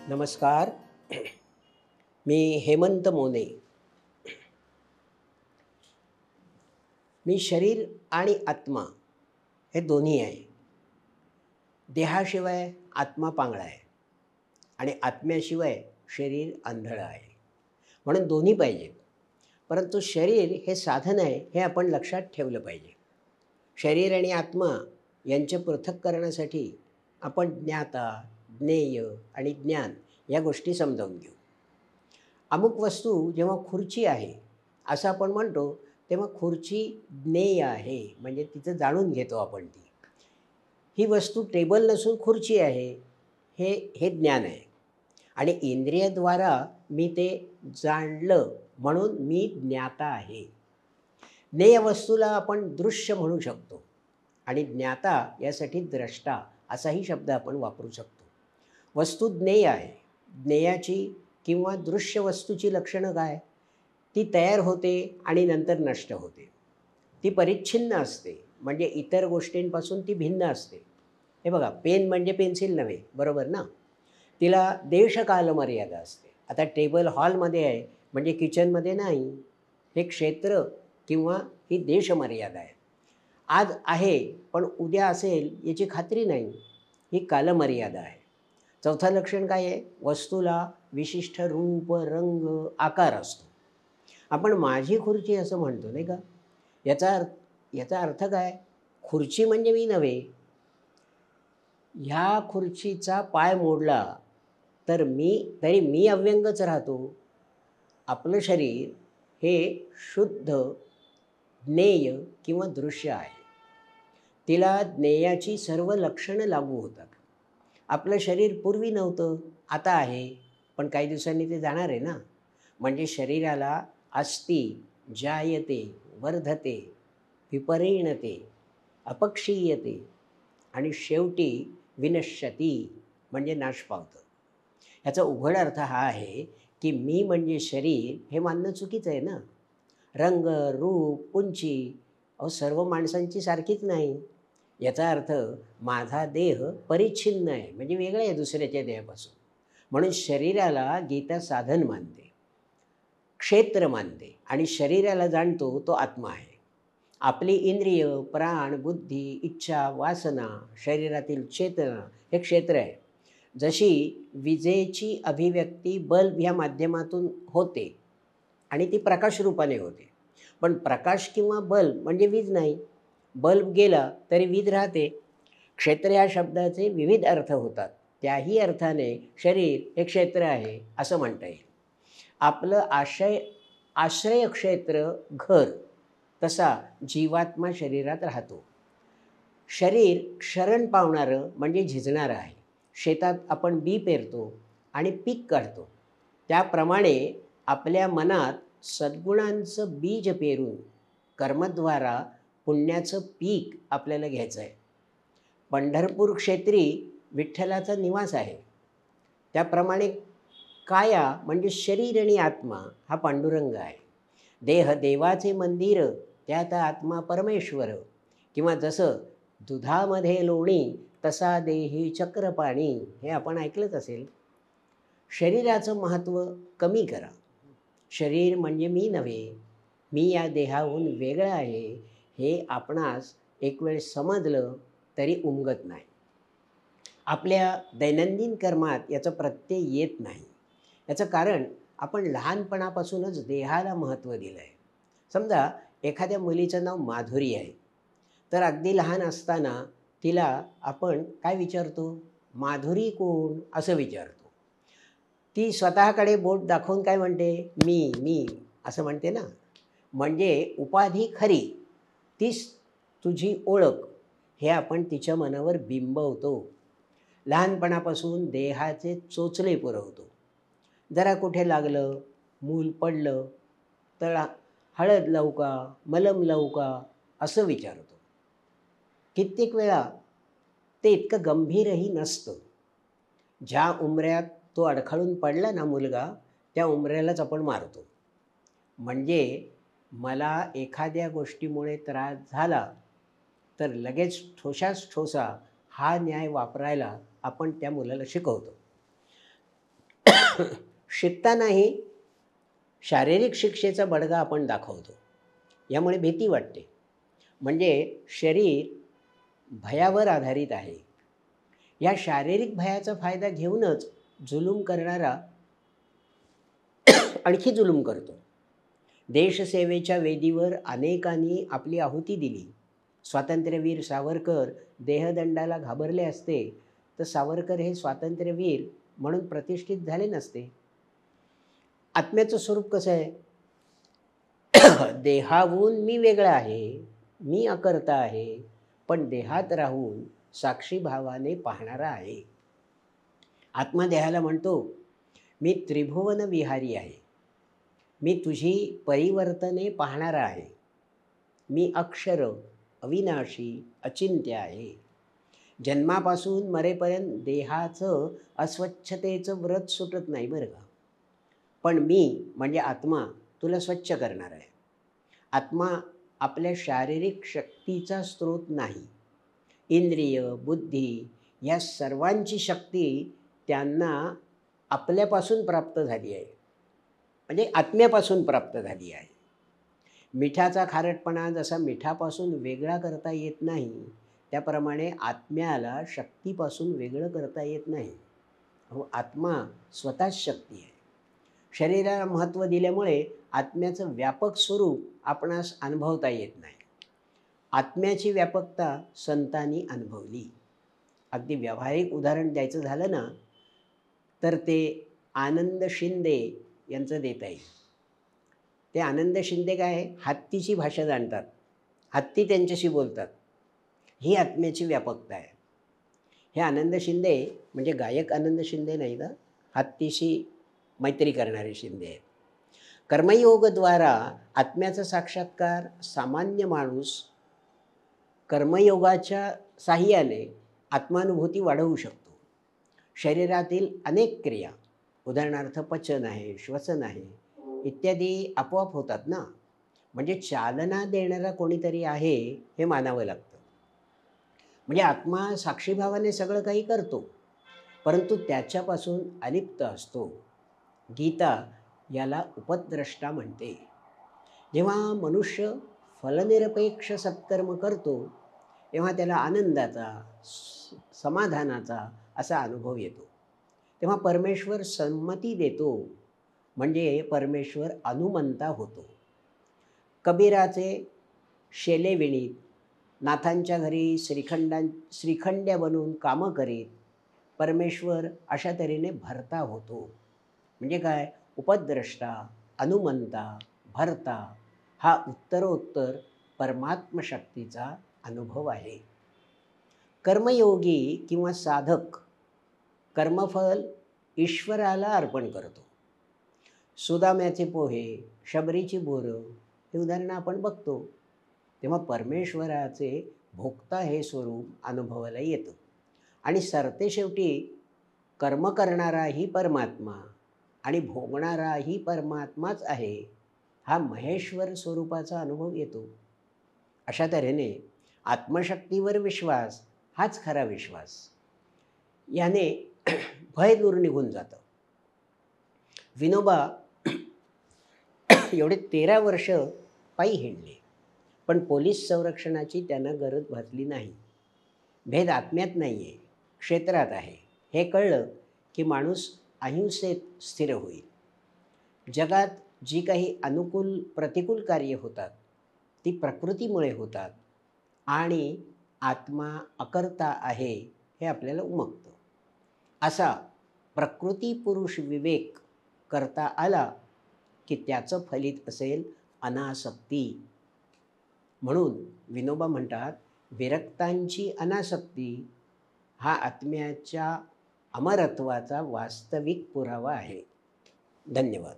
नमस्कार. मी हेमंत मोने. मी शरीर आणि आत्मा हे दोन्ही आहे. देहाशिवाय आत्मा पांगळा आहे आणि आत्म्याशिवाय शरीर आंधळं आहे. म्हणून दोन्ही पाहिजे. परंतु शरीर हे साधन आहे हे आपण लक्षात ठेवलं पाहिजे. शरीर आणि आत्मा यांचे पृथक करण्यासाठी आपण ज्ञाता, ज्ञेय आणि ज्ञान या गोष्टी समजावून घेऊ. अमुक वस्तू जेव्हा खुर्ची आहे असं आपण म्हणतो, तेव्हा खुर्ची ज्ञेय आहे, म्हणजे तिचं जाणून घेतो आपण ती. ही वस्तू टेबल नसून खुर्ची आहे, हे हे ज्ञान आहे. आणि इंद्रियद्वारा मी ते जाणलं म्हणून मी ज्ञाता आहे. ज्ञेय वस्तूला आपण दृश्य म्हणू शकतो आणि ज्ञाता यासाठी द्रष्टा असाही शब्द आपण वापरू शकतो. वस्तू ज्ञेय आहे. ज्ञेयाची किंवा दृश्य वस्तूची लक्षणं काय? ती तयार होते आणि नंतर नष्ट होते. ती परिच्छिन्न असते, म्हणजे इतर गोष्टींपासून ती भिन्न असते. हे बघा, पेन म्हणजे पेन्सिल नव्हे, बरोबर ना? तिला देशकाल मर्यादा असते. आता टेबल हॉलमध्ये आहे म्हणजे किचनमध्ये नाही. हे क्षेत्र किंवा ही देशमर्यादा आहे. आज आहे पण उद्या असेल याची खात्री नाही. ही कालमर्यादा आहे. चौथं लक्षण काय आहे? वस्तूला विशिष्ट रूप, रंग, आकार असतो. आपण माझी खुर्ची असं म्हणतो नाही का? याचा अर्थ काय? खुर्ची म्हणजे मी नव्हे. ह्या खुर्चीचा पाय मोडला तरी मी अव्यंगच राहतो. आपलं शरीर हे शुद्ध ज्ञेय किंवा दृश्य आहे. तिला ज्ञेयाची सर्व लक्षणं लागू होतात. आपलं शरीर पूर्वी नव्हतं, आता आहे, पण काही दिवसांनी ते जाणार आहे ना. म्हणजे शरीराला अस्ति, जायते, वर्धते, विपरिणते, अपक्षीयते आणि शेवटी विनश्यती म्हणजे नाश पावतं. ह्याचा उघड अर्थ हा आहे की मी म्हणजे शरीर हे मानणं चुकीचं आहे ना. रंग, रूप, उंची सर्व माणसांची सारखीच नाही. याचा अर्थ माझा देह परिच्छिन्न आहे, म्हणजे वेगळं आहे दुसऱ्याच्या देहापासून. म्हणून शरीराला गीता साधन मानते, क्षेत्र मानते आणि शरीराला जाणतो तो आत्मा आहे. आपली इंद्रिय, प्राण, बुद्धी, इच्छा, वासना, शरीरातील चेतना हे क्षेत्र आहे. जशी विजेची अभिव्यक्ती बल्ब ह्या माध्यमातून होते आणि ती प्रकाश रूपाने होते. पण प्रकाश किंवा बल्ब म्हणजे वीज नाही. बल्ब गेला तरी वीज राहते. क्षेत्र या शब्दाचे विविध अर्थ होतात. त्याही अर्थाने शरीर हे क्षेत्र आहे असं म्हणता येईल. आपलं आश्रय क्षेत्र घर, तसा जीवात्मा शरीरात राहतो. शरीर क्षरण पावणारं म्हणजे झिजणारं आहे. शेतात आपण बी पेरतो आणि पीक काढतो. त्याप्रमाणे आपल्या मनात सद्गुणांचं बीज पेरून कर्मद्वारा पुण्याचं पीक आपल्याला घ्यायचं आहे. पंढरपूर क्षेत्री विठ्ठलाचा निवास आहे. त्याप्रमाणे काया म्हणजे शरीर आणि आत्मा हा पांडुरंग आहे. देह देवाचे मंदिर, त्यात आत्मा परमेश्वर. किंवा जसं दुधामध्ये लोणी तसा देही चक्रपाणी, हे आपण ऐकलंच असेल. शरीराचं महत्त्व कमी करा. शरीर म्हणजे मी नव्हे, मी या देहाहून वेगळं आहे, हे आपणास एक वेळ समजलं तरी उमगत नाही. आपल्या दैनंदिन कर्मात याचं प्रत्यय येत नाही. याचं कारण आपण लहानपणापासूनच देहाला महत्त्व दिलं आहे. समजा एखाद्या मुलीचं नाव माधुरी आहे, तर अगदी लहान असताना तिला आपण काय विचारतो? माधुरी कोण असं विचारतो. ती स्वतःकडे बोट दाखवून काय म्हणते? मी असं म्हणते ना. म्हणजे उपाधी खरी, तीच तुझी ओळख, हे आपण तिच्या मनावर बिंबवतो. लहानपणापासून देहाचे चोचले पुरवतो. जरा कुठे लागलं, मूल पडलं तर हळद लावू का, मलम लावू का असं विचारतो. कित्येक वेळा ते इतकं गंभीरही नसतं. ज्या उमऱ्यात तो अडखळून पडला ना मुलगा, त्या उमऱ्यालाच आपण मारतो. म्हणजे मला एखाद्या गोष्टीमुळे त्रास झाला तर लगेच ठोसास ठोसा हा न्याय वापरायला आपण त्या मुलाला शिकवतो. शिकतानाही शारीरिक शिक्षेचा बडगा आपण दाखवतो. यामुळे भीती वाटते. म्हणजे शरीर भयावर आधारित आहे. या शारीरिक भयाचा फायदा घेऊनच जुलूम करणारा आणखी जुलूम करतो. देशसेवेच्या वेदीवर अनेकांनी आपली आहुती दिली. स्वातंत्र्यवीर सावरकर देहदंडाला घाबरले असते तर सावरकर हे स्वातंत्र्यवीर म्हणून प्रतिष्ठित झाले नसते. आत्म्याचं स्वरूप कसं आहे? देहाहून मी वेगळा आहे, मी अकर्ता आहे, पण देहात राहून साक्षी भावाने पाहणारा आहे. आत्मा देहाला म्हणतो, मी त्रिभुवन विहारी आहे, मी तुझी परिवर्तने पाहणारा आहे, मी अक्षर अविनाशी अचिंत्य आहे. जन्मापासून मरेपर्यंत देहाचं अस्वच्छतेचं व्रत सुटत नाही बरं का. पण मी म्हणजे आत्मा तुला स्वच्छ करणार आहे. आत्मा आपल्या शारीरिक शक्तीचा स्रोत नाही. इंद्रिय बुद्धी या सर्वांची शक्ती त्यांना आपल्यापासून प्राप्त झाली आहे, म्हणजे आत्म्यापासून प्राप्त झाली आहे. मिठाचा खारटपणा जसा मिठापासून वेगळा करता येत नाही, त्याप्रमाणे आत्म्याला शक्तीपासून वेगळं करता येत नाही. आत्मा स्वतःच शक्ती आहे. शरीराला महत्त्व दिल्यामुळे आत्म्याचं व्यापक स्वरूप आपणास अनुभवता येत नाही. आत्म्याची व्यापकता संतांनी अनुभवली. अगदी व्यावहारिक उदाहरण द्यायचं झालं ना, तर ते आनंद शिंदे यांचं देता येईल. ते आनंद शिंदे काय, हत्तीची भाषा जाणतात, हत्ती त्यांच्याशी बोलतात. ही आत्म्याची व्यापकता आहे. हे आनंद शिंदे म्हणजे गायक आनंद शिंदे नाही का, हत्तीशी मैत्री करणारे शिंदे आहेत. कर्मयोगद्वारा आत्म्याचा साक्षात्कार सामान्य माणूस कर्मयोगाच्या साहाय्याने आत्मानुभूती वाढवू शकतो. शरीरातील अनेक क्रिया, उदाहरणार्थ पचन आहे, श्वसन आहे इत्यादी आपोआप होतात ना. म्हणजे चालना देणारा कोणीतरी आहे हे मानावं लागतं. म्हणजे आत्मा साक्षीभावाने सगळं काही करतो, परंतु त्याच्यापासून अलिप्त असतो. गीता याला उपद्रष्टा म्हणते. जेव्हा मनुष्य फलनिरपेक्ष सत्कर्म करतो तेव्हा त्याला आनंदाचा समाधानाचा असा अनुभव येतो. तेव्हा परमेश्वर संमती देतो, म्हणजे परमेश्वर अनुमंता होतो. कबीराचे शेले विणीत, नाथांच्या घरी श्रीखंड्या बनवून कामं करीत परमेश्वर अशा तऱ्हेने भरता होतो. म्हणजे काय, उपद्रष्टा, अनुमंता, भरता हा उत्तरोत्तर परमात्मशक्तीचा अनुभव आहे. कर्मयोगी किंवा साधक कर्मफल ईश्वराला अर्पण करतो. सुदाम्याचे पोहे, शबरीची बोरं हे उदाहरणं आपण बघतो. तेव्हा परमेश्वराचे भोक्ता हे स्वरूप अनुभवाला येतं. आणि सरतेशेवटी कर्म करणाराही परमात्मा आणि भोगणाराही परमात्माच आहे, हा महेश्वर स्वरूपाचा अनुभव येतो. अशा तऱ्हेने आत्मशक्तीवर विश्वास हाच खरा विश्वास. याने भय दूर निघून जातं. विनोबा एवढे 13 वर्ष पायी हिंडले, पण पोलीस संरक्षणाची त्यांना गरज भासली नाही. भेद आत्म्यात नाही आहे, क्षेत्रात आहे. हे कळलं की माणूस अहिंसेत स्थिर होईल. जगात जी काही अनुकूल प्रतिकूल कार्य होतात ती प्रकृतीमुळे होतात आणि आत्मा अकर्ता आहे हे आपल्याला उमगतं. असा प्रकृती पुरुष विवेक करता आला की त्याचं फलित असेल अनासक्ती. म्हणून विनोबा म्हणतात, विरक्तांची अनासक्ती हा आत्म्याच्या अमरत्वाचा वास्तविक पुरावा आहे. धन्यवाद.